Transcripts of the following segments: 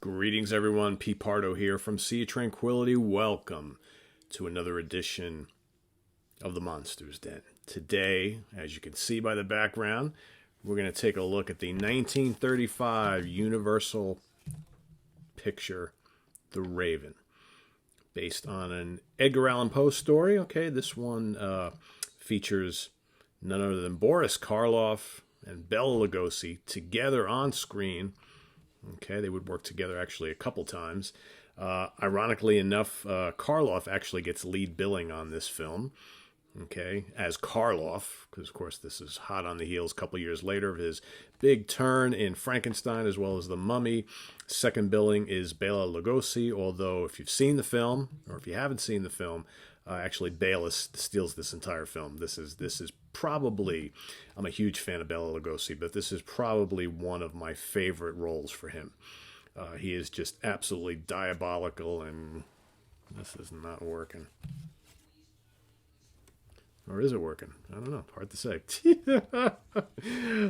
Greetings, everyone. Pete Pardo here from Sea of Tranquility. Welcome to another edition of the Monsters Den. Today, as you can see by the background, we're going to take a look at the 1935 Universal picture, The Raven, based on an Edgar Allan Poe story. Okay, this one features none other than Boris Karloff and Bela Lugosi together on screen. Okay, they would work together actually a couple times. Ironically enough, Karloff actually gets lead billing on this film, okay, as Karloff, because of course this is hot on the heels a couple years later of his big turn in Frankenstein as well as The Mummy. Second billing is Bela Lugosi, although if you've seen the film, or if you haven't seen the film, actually Bela steals this entire film. This is probably, I'm a huge fan of Bela Lugosi, but this is probably one of my favorite roles for him. He is just absolutely diabolical, and this is not working. Or is it working? I don't know. Hard to say.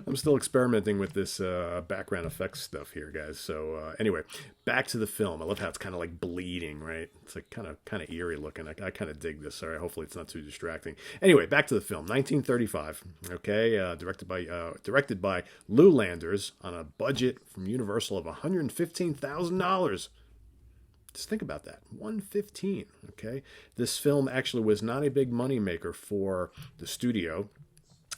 I'm still experimenting with this background effects stuff here, guys. So anyway, back to the film. I love how it's kind of like bleeding, right? It's like kind of eerie looking. I kind of dig this. Sorry, hopefully it's not too distracting. Anyway, back to the film. 1935. Okay, directed by Lou Landers on a budget from Universal of $115,000. Just think about that, 115. Okay, this film actually was not a big money maker for the studio,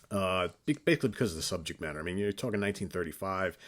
basically because of the subject matter. I mean, you're talking 1935.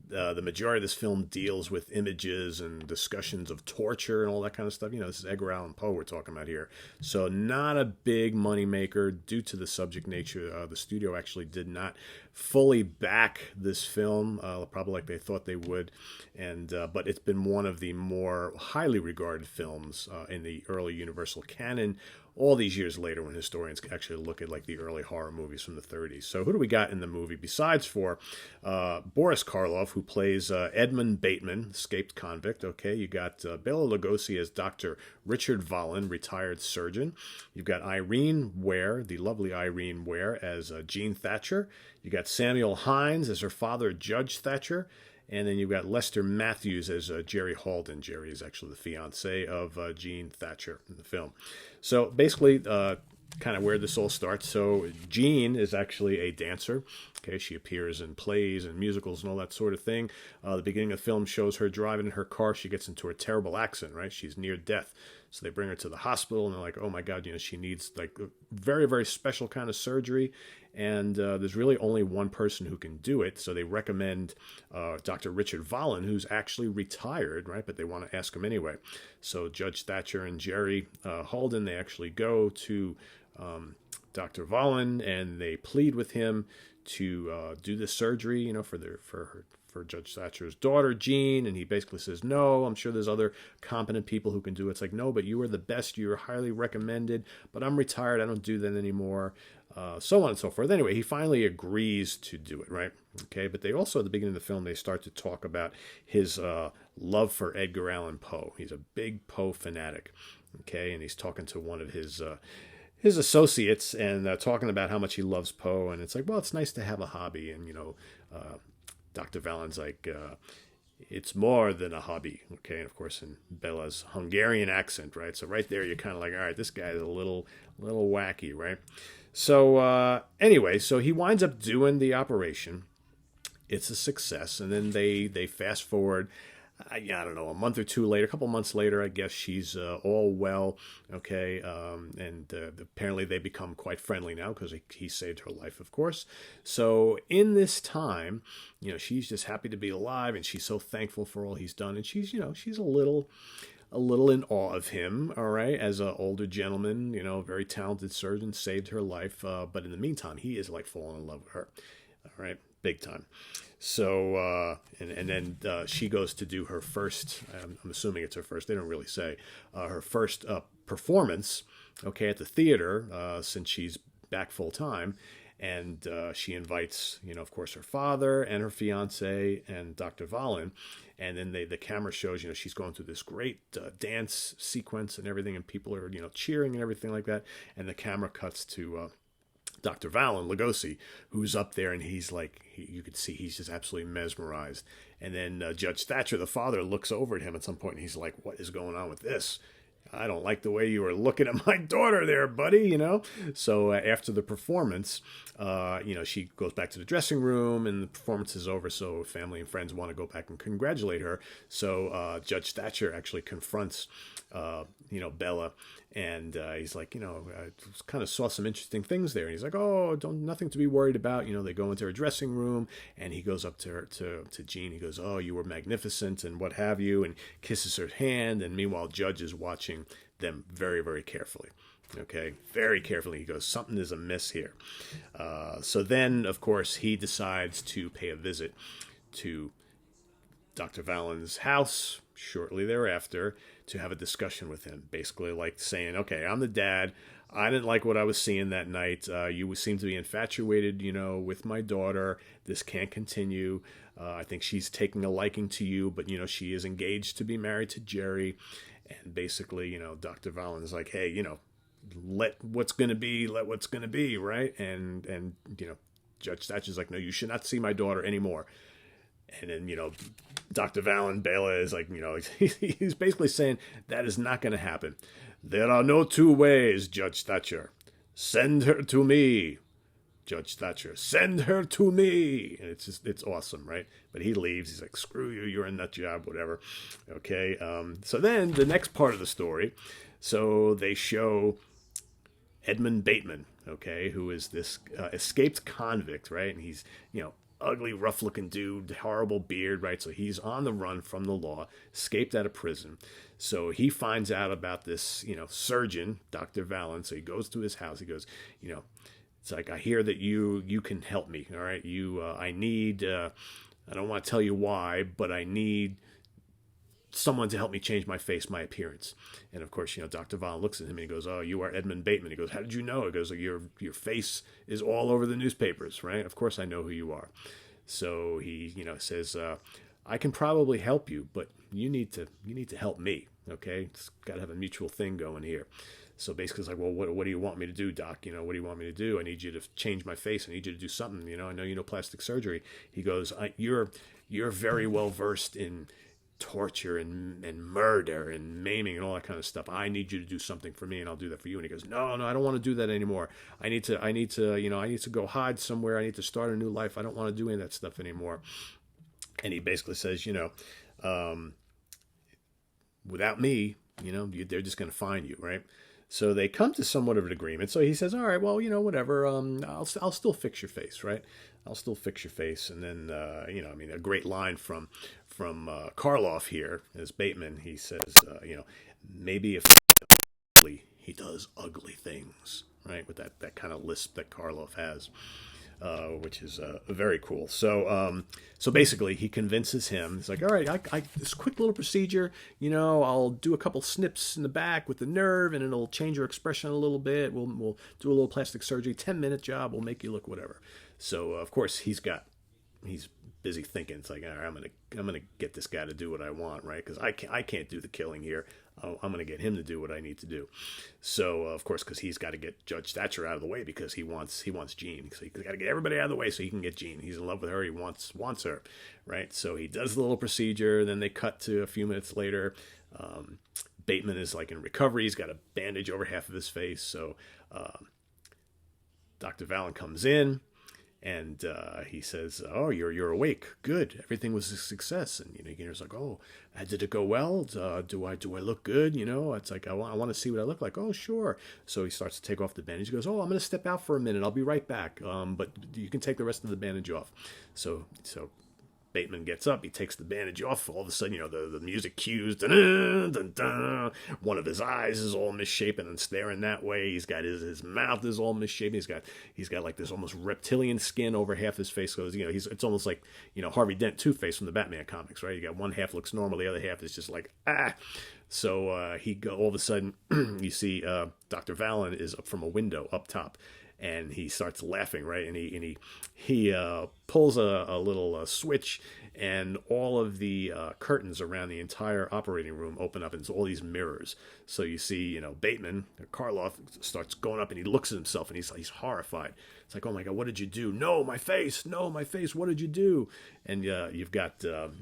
The majority of this film deals with images and discussions of torture and all that kind of stuff. You know, this is Edgar Allan Poe we're talking about here. So not a big money maker due to the subject nature. The studio actually did not fully back this film, probably like they thought they would. But it's been one of the more highly regarded films in the early Universal canon, all these years later when historians actually look at like the early horror movies from the 30s. So who do we got in the movie besides for Boris Karloff, who plays Edmund Bateman, escaped convict? Okay, you got Bela Lugosi as Dr. Richard Vallon, retired surgeon. You've got Irene Ware, the lovely Irene Ware, as Jean Thatcher. You got Samuel Hines as her father, Judge Thatcher. And then you've got Lester Matthews as Jerry Halden. Jerry is actually the fiance of Jean Thatcher in the film. So basically, kind of where this all starts. So Jean is actually a dancer. Okay, she appears in plays and musicals and all that sort of thing. The beginning of the film shows her driving in her car. She gets into a terrible accident, right? She's near death. So they bring her to the hospital, and they're like, oh my God, she needs like a very, very special kind of surgery. And there's really only one person who can do it. So they recommend Dr. Richard Vallon, who's actually retired, right? But they want to ask him anyway. So Judge Thatcher and Jerry Halden, they actually go to Dr. Vallon, and they plead with him to do this surgery, for Judge Thatcher's daughter, Jean, and he basically says, no, I'm sure there's other competent people who can do it. It's like, no, but you are the best, you're highly recommended, but I'm retired, I don't do that anymore, so on and so forth. Anyway, he finally agrees to do it, right? Okay, but they also, at the beginning of the film, they start to talk about his love for Edgar Allan Poe. He's a big Poe fanatic, okay, and he's talking to one of his associates and talking about how much he loves Poe, and it's like, well, it's nice to have a hobby, and Dr. Vallon's like, it's more than a hobby, okay? And of course, in Bela's Hungarian accent, right? So right there, you're kind of like, all right, this guy is a little wacky, right? So anyway, so he winds up doing the operation. It's a success, and then they fast forward. I don't know, a month or two later, a couple months later, I guess she's all well, okay, and apparently they become quite friendly now because he saved her life, of course. So in this time, she's just happy to be alive, and she's so thankful for all he's done, and she's a little in awe of him, all right, as an older gentleman, very talented surgeon, saved her life, but in the meantime, he is like falling in love with her, all right, big time. So, and then she goes to do her first, I'm assuming it's her first, they don't really say, her first performance, okay, at the theater, since she's back full time. And she invites, of course, her father and her fiance and Dr. Vallon. And then the camera shows, she's going through this great dance sequence and everything. And people are, cheering and everything like that. And the camera cuts to Dr. Valen Lugosi, who's up there, and he's like, you could see he's just absolutely mesmerized. And then Judge Thatcher, the father, looks over at him at some point, and he's like, what is going on with this? I don't like the way you were looking at my daughter there, buddy, So after the performance, she goes back to the dressing room, and the performance is over, so family and friends want to go back and congratulate her. So Judge Thatcher actually confronts, Bela, and he's like, I kind of saw some interesting things there. And he's like, oh, nothing to be worried about. They go into her dressing room, and he goes up to her, to Jean. He goes, oh, you were magnificent, and what have you, and kisses her hand. And meanwhile, Judge is watching them very, very carefully. Okay, very carefully. He goes, something is amiss here. So then, of course, he decides to pay a visit to Dr. Valen's house shortly thereafter to have a discussion with him. Basically like saying, okay, I'm the dad. I didn't like what I was seeing that night. You seem to be infatuated, with my daughter. This can't continue. I think she's taking a liking to you, but, she is engaged to be married to Jerry. And basically, Dr. Valen is like, hey, let what's going to be, right? And Judge Thatcher's like, no, you should not see my daughter anymore. And then, Dr. Valen, Bela is like, he's basically saying that is not going to happen. There are no two ways, Judge Thatcher. Send her to me. Judge Thatcher, send her to me. And it's awesome, right? But he leaves. He's like, screw you, you're a nut job, whatever. Okay. So then the next part of the story, so they show Edmund Bateman, okay, who is this escaped convict, right? And he's, ugly, rough-looking dude, horrible beard, right? So he's on the run from the law, escaped out of prison. So he finds out about this, surgeon, Dr. Valen. So he goes to his house. He goes, it's like, I hear that you can help me, all right? I need, I don't want to tell you why, but I need someone to help me change my face, my appearance. And of course, Dr. Valen looks at him and he goes, oh, you are Edmund Bateman. He goes, how did you know? He goes, your face is all over the newspapers, right? Of course I know who you are. So he, says, I can probably help you, but you need to help me. Okay. It's got to have a mutual thing going here. So basically it's like, well, what do you want me to do, Doc? What do you want me to do? I need you to change my face. I need you to do something. I know you know plastic surgery. He goes, you're very well versed in torture and murder and maiming and all that kind of stuff. I need you to do something for me, and I'll do that for you. And he goes, no, I don't want to do that anymore. I need to go hide somewhere. I need to start a new life. I don't want to do any of that stuff anymore. And he basically says, without me, they're just going to find you, right? So they come to somewhat of an agreement. So he says, all right, well, whatever. I'll still fix your face, right? I'll still fix your face. And then, a great line from Karloff here as Bateman. He says, maybe if he does ugly things, right? With that kind of lisp that Karloff has, which is very cool. So basically he convinces him. He's like, all right, I this quick little procedure, I'll do a couple snips in the back with the nerve, and it'll change your expression a little bit. We'll do a little plastic surgery, 10-minute job. We'll make you look whatever. So of course he's busy thinking. It's like, all right, I'm gonna get this guy to do what I want, right? Because I can't do the killing here. I'm gonna get him to do what I need to do. So of course, because he's got to get Judge Thatcher out of the way because he wants Jean. So he's got to get everybody out of the way so he can get Jean. He's in love with her. He wants her, right? So he does the little procedure. Then they cut to a few minutes later. Bateman is like in recovery. He's got a bandage over half of his face. So Dr. Valen comes in. And he says, oh, you're awake. Good. Everything was a success. And, he's like, oh, did it go well? Do I look good? It's like, I want to see what I look like. Oh, sure. So he starts to take off the bandage. He goes, oh, I'm going to step out for a minute. I'll be right back. But you can take the rest of the bandage off. So Bateman gets up, he takes the bandage off. All of a sudden, the music cues. Dun, dun, dun. One of his eyes is all misshapen and staring that way. He's got his mouth is all misshapen. He's got like this almost reptilian skin over half his face. Goes, it's almost like Harvey Dent, TwoFace from the Batman comics, right? You got one half looks normal, the other half is just like So all of a sudden, you see Dr. Valen is up from a window up top. And he starts laughing, right? And he pulls a little switch, and all of the curtains around the entire operating room open up into all these mirrors. So you see, Bateman, Karloff, starts going up, and he looks at himself, and he's horrified. It's like, oh my God, what did you do? No, my face, what did you do? And you've got Dr.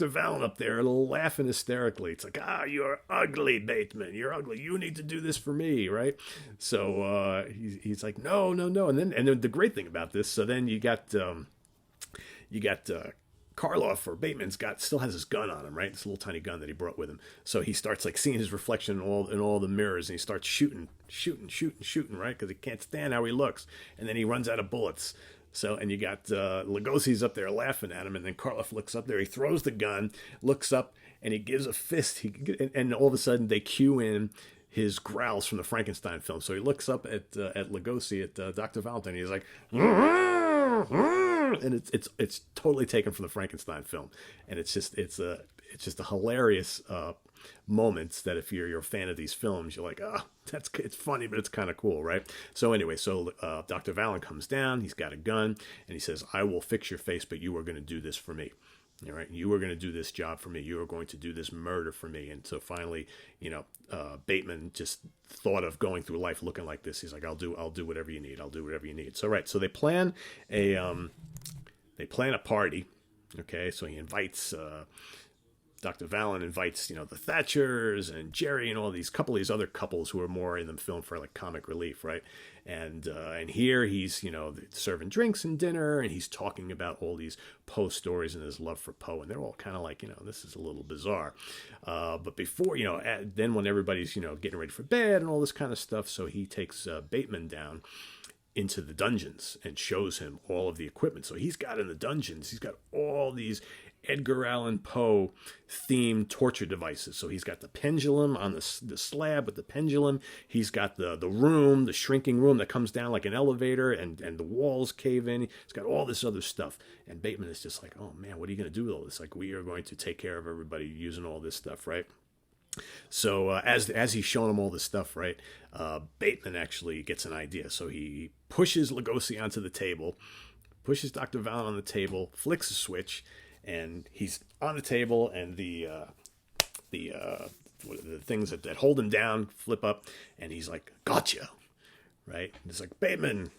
Valen up there laughing hysterically. It's like, you're ugly, Bateman. You're ugly. You need to do this for me, right? So he's like, no. And then the great thing about this, so then you got Karloff, or Bateman's still has his gun on him, right? This little tiny gun that he brought with him. So he starts like seeing his reflection in all the mirrors, and he starts shooting, right? Because he can't stand how he looks. And then he runs out of bullets. So, and you got Lugosi's up there laughing at him, and then Karloff looks up there. He throws the gun, looks up, and he gives a fist. And all of a sudden they cue in his growls from the Frankenstein film. So he looks up at Lugosi, at Dr. Valentine. He's like, and it's totally taken from the Frankenstein film, and it's just a hilarious moments that if you're a fan of these films, you're like, it's funny, but it's kind of cool, right? So anyway, Dr. Valen comes down. He's got a gun, and he says, I will fix your face, but you are going to do this for me. All right, you are going to do this job for me. You are going to do this murder for me. And so finally, Bateman just thought of going through life looking like this. He's like, I'll do whatever you need. I'll do whatever you need. So right, so they plan a party. Okay, so he invites Dr. Valen invites, the Thatchers and Jerry and all these couple of these other couples who are more in the film for like comic relief, right? And here he's, serving drinks and dinner, and he's talking about all these Poe stories and his love for Poe, and they're all kind of like, this is a little bizarre. But before, then when everybody's, getting ready for bed and all this kind of stuff, so he takes Bateman down into the dungeons and shows him all of the equipment. So he's got in the dungeons, he's got all these Edgar Allan Poe themed torture devices. So he's got the pendulum on the slab with the pendulum. He's got the room, the shrinking room that comes down like an elevator, and the walls cave in. He's got all this other stuff. And Bateman is just like, oh man, what are you going to do with all this? Like, we are going to take care of everybody using all this stuff, right? So as he's showing him all this stuff, right, Bateman actually gets an idea. So he pushes Lugosi onto the table, pushes Dr. Valen on the table, flicks a switch, and he's on the table, and the things that hold him down flip up, and he's like, gotcha, right? And it's like, Bateman,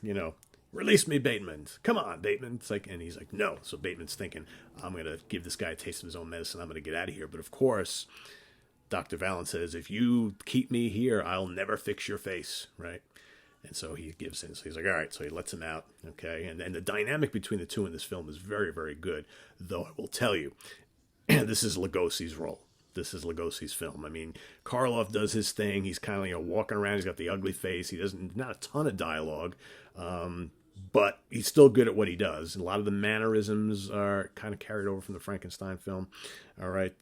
release me, Bateman. Come on, Bateman. It's like, and he's like, no. So Bateman's thinking, I'm going to give this guy a taste of his own medicine. I'm going to get out of here. But of course, Dr. Valen says, if you keep me here, I'll never fix your face, right? And so he gives in. So he's like, all right. So he lets him out, okay? And the dynamic between the two in this film is very, very good. Though I will tell you, this is Lugosi's role. This is Lugosi's film. I mean, Karloff does his thing. He's kind of walking around. He's got the ugly face. He doesn't, not a ton of dialogue, but he's still good at what he does. And a lot of the mannerisms are kind of carried over from the Frankenstein film. All right.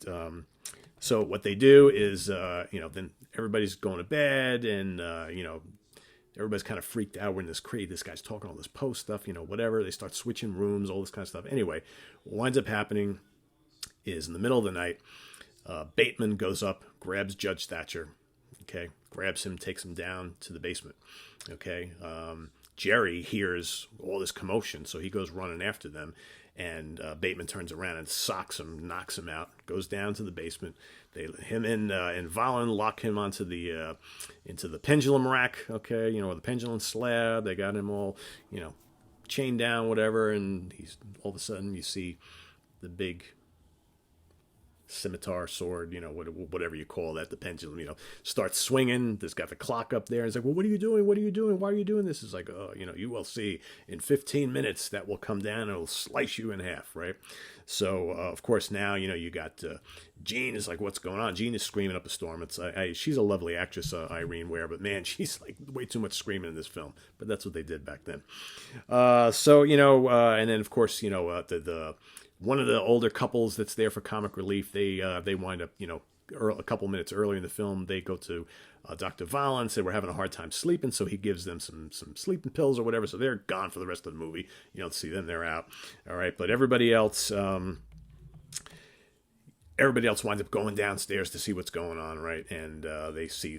So what they do is, then everybody's going to bed, and everybody's kind of freaked out. We're in this crate. This guy's talking all this Poe stuff, whatever. They start switching rooms, all this kind of stuff. Anyway, what winds up happening is in the middle of the night, Bateman goes up, grabs Judge Thatcher, okay, grabs him, takes him down to the basement, okay. Jerry hears all this commotion, so he goes running after them, and Bateman turns around and socks him, knocks him out, goes down to the basement. Him and Valen lock him onto into the pendulum rack, okay, or the pendulum slab. They got him all, chained down, whatever, and he's all of a sudden you see the big scimitar, sword, whatever you call that, the pendulum, starts swinging. There's got the clock up there. It's like, well, what are you doing? What are you doing? Why are you doing this? It's like, oh, you will see in 15 minutes that will come down and it'll slice you in half, right? So, of course, now, you got Jean is like, what's going on? Jean is screaming up a storm. It's she's a lovely actress, Irene Ware, but man, she's like way too much screaming in this film. But that's what they did back then. And then, of course, the one of the older couples that's there for comic relief, they wind up, a couple minutes earlier in the film, they go to Dr. Valen, say we're having a hard time sleeping, so he gives them some sleeping pills or whatever, so they're gone for the rest of the movie. You don't see them, they're out. All right, but everybody else winds up going downstairs to see what's going on, right? And they see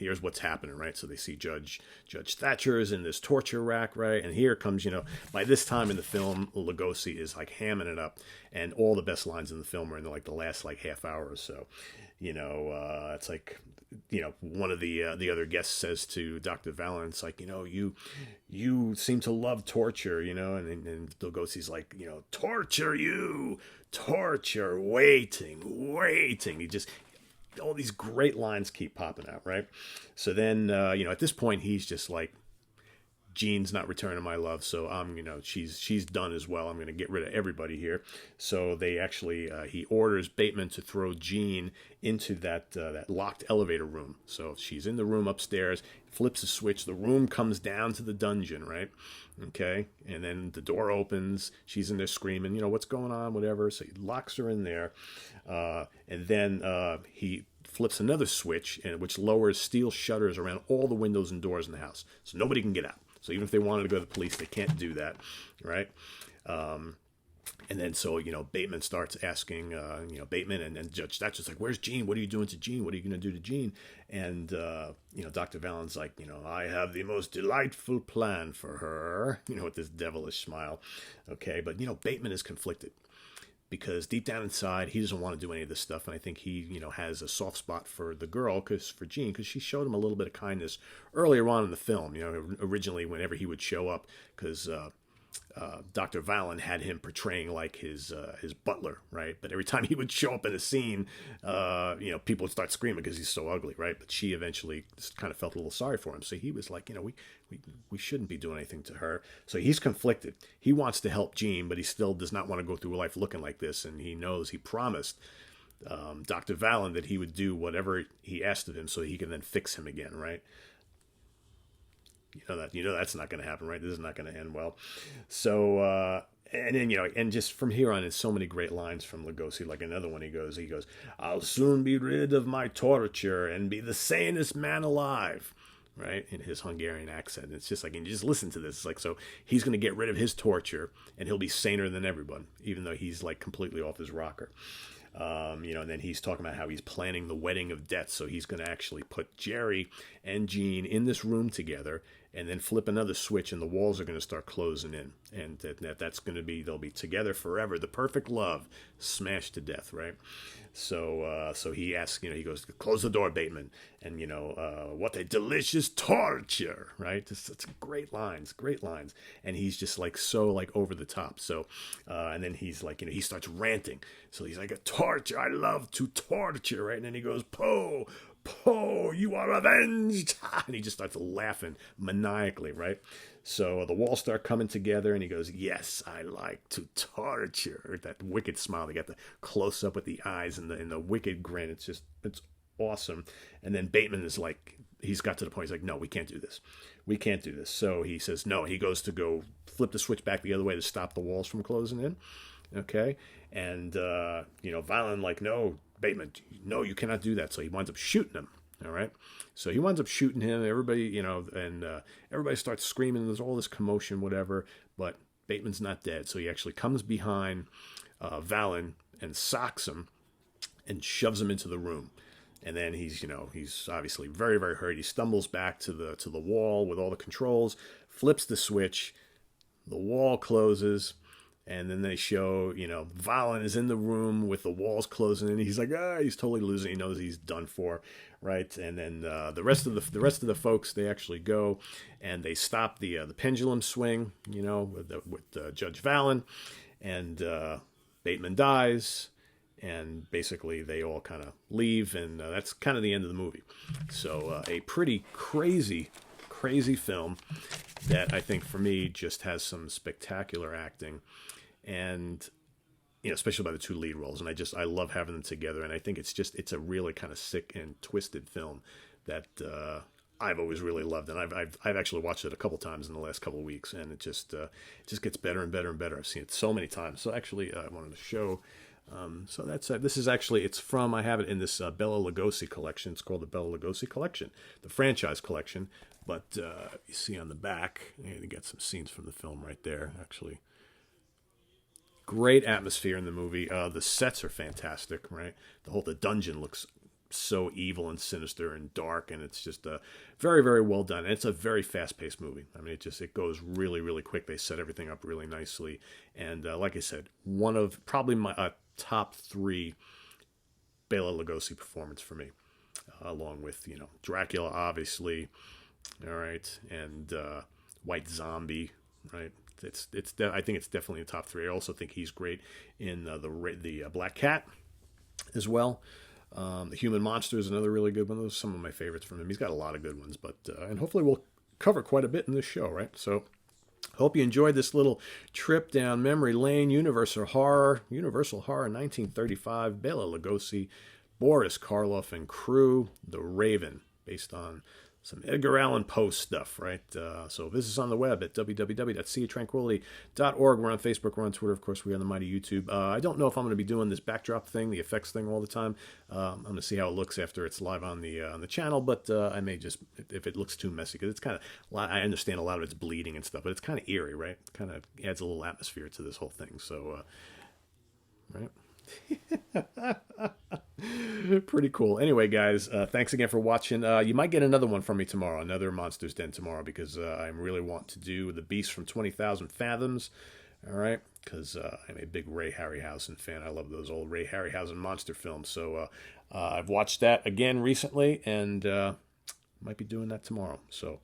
here's what's happening, right? So they see Judge Thatcher's in this torture rack, right? And here comes, by this time in the film, Lugosi is like hamming it up, and all the best lines in the film are in like the last like half hour or so. It's like, one of the other guests says to Dr. Valen, it's like, you seem to love torture, and Lugosi's like, torture you, torture, waiting. He just, all these great lines keep popping out, right? So then, at this point, he's just like, Jean's not returning my love, so I'm, she's done as well. I'm going to get rid of everybody here. So they actually, he orders Bateman to throw Jean into that locked elevator room. So she's in the room upstairs, flips a switch, the room comes down to the dungeon, right? Okay, and then the door opens, she's in there screaming, what's going on, whatever. So he locks her in there, and then he flips another switch, which lowers steel shutters around all the windows and doors in the house, so nobody can get out. So even if they wanted to go to the police, they can't do that, right? And then so, Bateman starts asking, Bateman and Judge Thatcher's like, where's Jean? What are you doing to Jean? What are you going to do to Jean? And, Dr. Valen's like, I have the most delightful plan for her, with this devilish smile. Okay, but, Bateman is conflicted, because deep down inside, he doesn't want to do any of this stuff. And I think he, has a soft spot for the girl, for Jean, because she showed him a little bit of kindness earlier on in the film. Originally, whenever he would show up, because Dr. Valen had him portraying like his butler, right? But every time he would show up in a scene, people would start screaming because he's so ugly, right? But she eventually just kind of felt a little sorry for him. So he was like, we shouldn't be doing anything to her. So he's conflicted. He wants to help Jean, but he still does not want to go through life looking like this. And he knows he promised Dr. Valen that he would do whatever he asked of him so he can then fix him again, right? That's not going to happen, right? This is not going to end well. So, and then, and just from here on, there's so many great lines from Lugosi. Like another one, he goes, I'll soon be rid of my torture and be the sanest man alive, right? In his Hungarian accent. It's just like, and you just listen to this. It's like, so he's going to get rid of his torture and he'll be saner than everyone, even though he's like completely off his rocker. And then he's talking about how he's planning the wedding of death. So he's going to actually put Jerry and Jean in this room together and then flip another switch and the walls are going to start closing in. And that's going to be, they'll be together forever. The perfect love smashed to death, right? So he asks, he goes, close the door, Bateman. And, what a delicious torture, right? It's great lines. And he's just like, so like over the top. So, and then he's like, he starts ranting. So he's like, a torture, I love to torture, right? And then he goes, Poe, you are avenged. And he just starts laughing maniacally, right? So the walls start coming together and he goes, yes, I like to torture. That wicked smile. They got the close up with the eyes and the wicked grin. It's awesome. And then Bateman is like, he's got to the point, he's like, no, we can't do this. So he says no. He goes to go flip the switch back the other way to stop the walls from closing in. Okay. And, Valen like, no, Bateman, no, you cannot do that. So he winds up shooting him. All right. So he winds up shooting him. Everybody, and everybody starts screaming. There's all this commotion, whatever. But Bateman's not dead. So he actually comes behind Valen and socks him and shoves him into the room. And then he's obviously very, very hurt. He stumbles back to the wall with all the controls, flips the switch, the wall closes. And then they show, Valen is in the room with the walls closing in. He's like, he's totally losing. He knows he's done for, right? And then the rest of the folks, they actually go and they stop the pendulum swing, with Judge Valen, and Bateman dies, and basically they all kind of leave, and that's kind of the end of the movie. So a pretty crazy film that I think for me just has some spectacular acting, and especially by the two lead roles, and I love having them together, and I think it's a really kind of sick and twisted film that I've always really loved, and I've actually watched it a couple times in the last couple of weeks, and it just gets better and better and better. I've seen it so many times. So actually, I wanted to show. So that's this is actually, I have it in this Bela Lugosi collection. It's called the Bela Lugosi collection, the franchise collection. But you see on the back, you get some scenes from the film right there. Actually, great atmosphere in the movie. The sets are fantastic, right? The dungeon looks so evil and sinister and dark, and it's just very, very well done. And it's a very fast-paced movie. I mean, it goes really, really quick. They set everything up really nicely, and like I said, one of probably my top 3 Bela Lugosi performance for me, along with Dracula, obviously, all right, and White Zombie, right. I think it's definitely a top 3. I also think he's great in the Black Cat as well. The Human Monster is another really good one. Those are some of my favorites from him. He's got a lot of good ones, but and hopefully we'll cover quite a bit in this show, right? So hope you enjoyed this little trip down memory lane. Universal Horror 1935, Bela Lugosi, Boris Karloff and crew, The Raven, based on some Edgar Allan Poe stuff, right? So visit us on the web at www.seatranquility.org. We're on Facebook, we're on Twitter, of course, we're on the mighty YouTube. I don't know if I'm going to be doing this backdrop thing, the effects thing all the time. I'm going to see how it looks after it's live on the channel, but I may just, if it looks too messy, because it's kind of, I understand a lot of it's bleeding and stuff, but it's kind of eerie, right? It kind of adds a little atmosphere to this whole thing, so, right? Pretty cool. Anyway, guys, thanks again for watching. You might get another one from me tomorrow, another Monsters Den tomorrow, because I really want to do The Beast from 20,000 Fathoms, all right, because I'm a big Ray Harryhausen fan. I love those old Ray Harryhausen monster films, so I've watched that again recently, and might be doing that tomorrow, so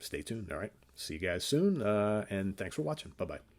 stay tuned, all right? See you guys soon, and thanks for watching. Bye-bye.